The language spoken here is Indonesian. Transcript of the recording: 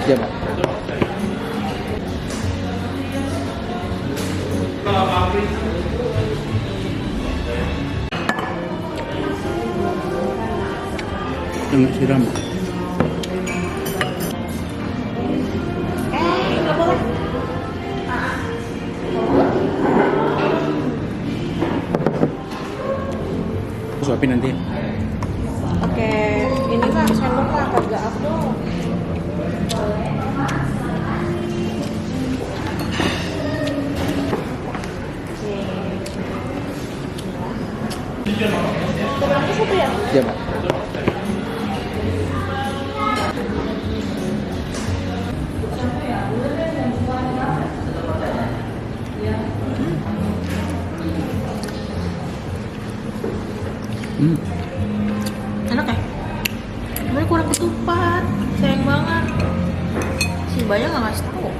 Iya, Pak. Jangan siram. Nggak boleh. Suapin nanti. Oke, ini kan sendok lah, kagak aku. Berapa satu ya? Iya, Pak. Enak ya? Tapi kurang ketupat, sayang banget. Si banyak nggak ngasih tahu.